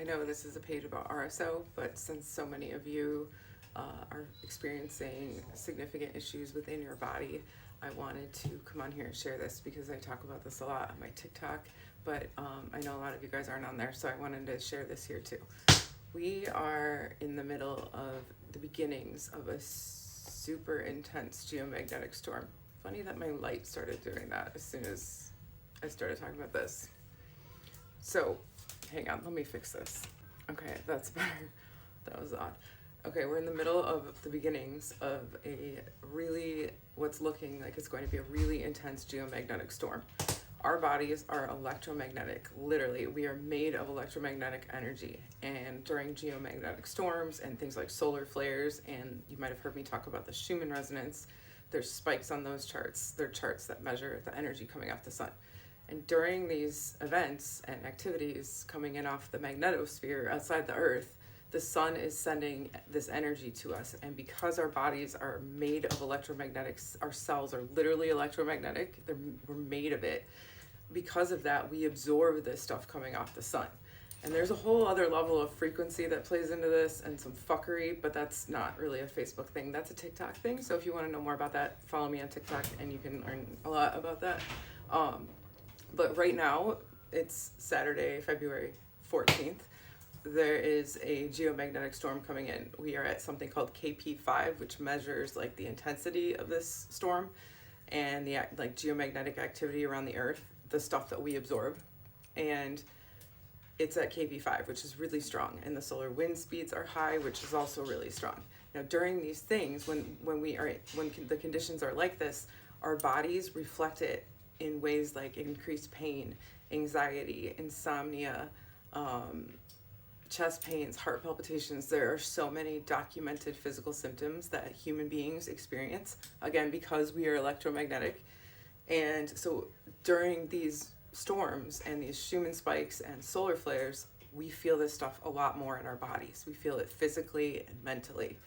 I know this is a page about RSO, but since so many of you are experiencing significant issues within your body, I wanted to come on here and share this because I talk about this a lot on my TikTok, but I know a lot of you guys aren't on there, so I wanted to share this here too. We are in the middle of the beginnings of a super intense geomagnetic storm. Funny that my light started doing that as soon as I started talking about this. So, hang on, let me fix this. Okay, that's better. That was odd. Okay, we're in the middle of the beginnings of a really, what's looking like it's going to be a really intense geomagnetic storm. Our bodies are electromagnetic. Literally, we are made of electromagnetic energy. And during geomagnetic storms and things like solar flares, and you might have heard me talk about the Schumann resonance, there's spikes on those charts. They're charts that measure the energy coming off the sun. And during these events and activities coming in off the magnetosphere outside the Earth, the sun is sending this energy to us. And because our bodies are made of electromagnetics, our cells are literally electromagnetic, we're made of it. Because of that, we absorb this stuff coming off the sun. And there's a whole other level of frequency that plays into this and some fuckery, but that's not really a Facebook thing. That's a TikTok thing. So if you want to know more about that, follow me on TikTok and you can learn a lot about that. But right now, it's Saturday, February 14th. There is a geomagnetic storm coming in. We are at something called KP5, which measures like the intensity of this storm and the like geomagnetic activity around the Earth, the stuff that we absorb. And it's at KP5, which is really strong. And the solar wind speeds are high, which is also really strong. Now, during these things, when the conditions are like this, our bodies reflect it in ways like increased pain, anxiety, insomnia, chest pains, heart palpitations. There are so many documented physical symptoms that human beings experience, again, because we are electromagnetic. And so during these storms and these Schumann spikes and solar flares, we feel this stuff a lot more in our bodies. We feel it physically and mentally.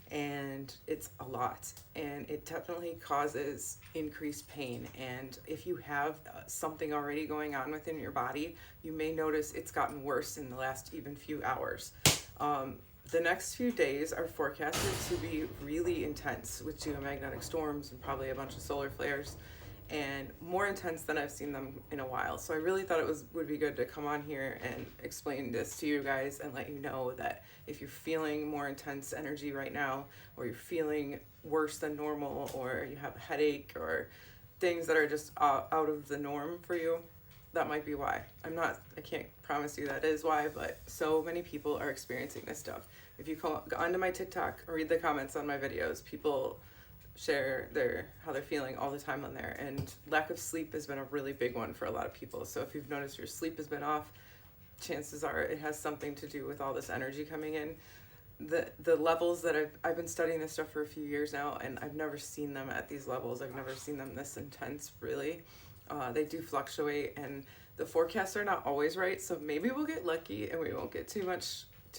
And it's a lot, and it definitely causes increased pain. And if you have something already going on within your body, you may notice it's gotten worse in the last even few hours. The next few days are forecasted to be really intense with geomagnetic storms and probably a bunch of solar flares, and more intense than I've seen them in a while. So I really thought it would be good to come on here and explain this to you guys and let you know that if you're feeling more intense energy right now, or you're feeling worse than normal, or you have a headache, or things that are just out of the norm for you, that might be why. I can't promise you that is why, but so many people are experiencing this stuff. If you go onto my TikTok or read the comments on my videos, people share how they're feeling all the time on there, and lack of sleep has been a really big one for a lot of people. So if you've noticed your sleep has been off, chances are it has something to do with all this energy coming in. The levels that I've been studying this stuff for a few years now, and I've never seen them at these levels. I've never seen them this intense, really. They do fluctuate, and the forecasts are not always right, so maybe we'll get lucky and we won't get too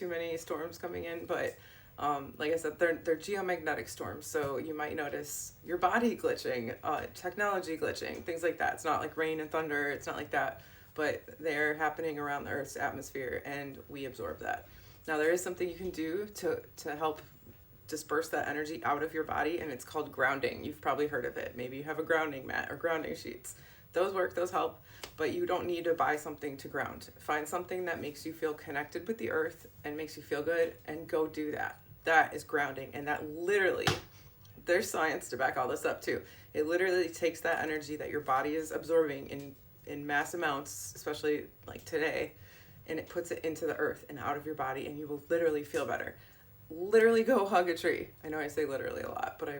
many storms coming in. But like I said, they're geomagnetic storms, so you might notice your body glitching, technology glitching, things like that. It's not like rain and thunder, it's not like that, but they're happening around the Earth's atmosphere, and we absorb that. Now, there is something you can do to help disperse that energy out of your body, and it's called grounding. You've probably heard of it. Maybe you have a grounding mat or grounding sheets. Those work, those help, but you don't need to buy something to ground. Find something that makes you feel connected with the Earth and makes you feel good, and go do that. That is grounding, and that literally, there's science to back all this up too. It literally takes that energy that your body is absorbing in mass amounts, especially like today, and it puts it into the Earth and out of your body, and you will literally feel better. Literally go hug a tree. I know I say literally a lot, but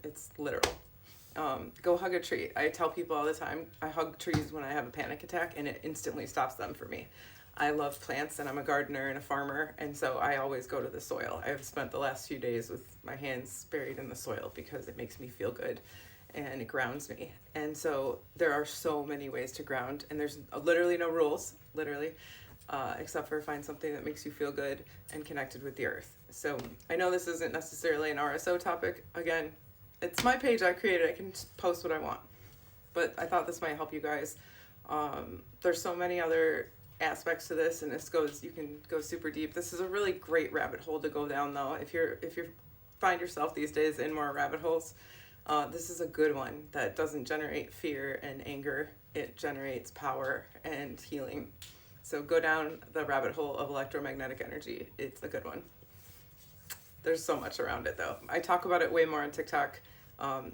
it's literal. Go hug a tree. I tell people all the time, I hug trees when I have a panic attack, and it instantly stops them for me. I love plants, and I'm a gardener and a farmer, and so I always go to the soil. I've spent the last few days with my hands buried in the soil because it makes me feel good and it grounds me. And so there are so many ways to ground, and there's literally no rules, except for find something that makes you feel good and connected with the Earth. So I know this isn't necessarily an RSO topic. Again, it's my page I created. I can post what I want, but I thought this might help you guys. There's so many other aspects to this, and you can go super deep. This is a really great rabbit hole to go down, though. If you find yourself these days in more rabbit holes, this is a good one that doesn't generate fear and anger. It generates power and healing. So go down the rabbit hole of electromagnetic energy. It's a good one. There's so much around it, though. I talk about it way more on TikTok.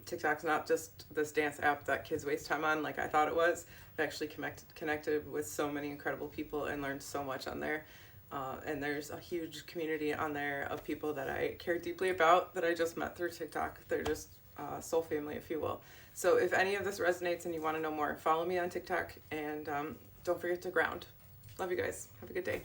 TikTok's not just this dance app that kids waste time on like I thought it was. I've actually connected with so many incredible people and learned so much on there. And there's a huge community on there of people that I care deeply about that I just met through TikTok. They're just soul family, if you will. So if any of this resonates and you want to know more, follow me on TikTok, and don't forget to ground. Love you guys. Have a good day.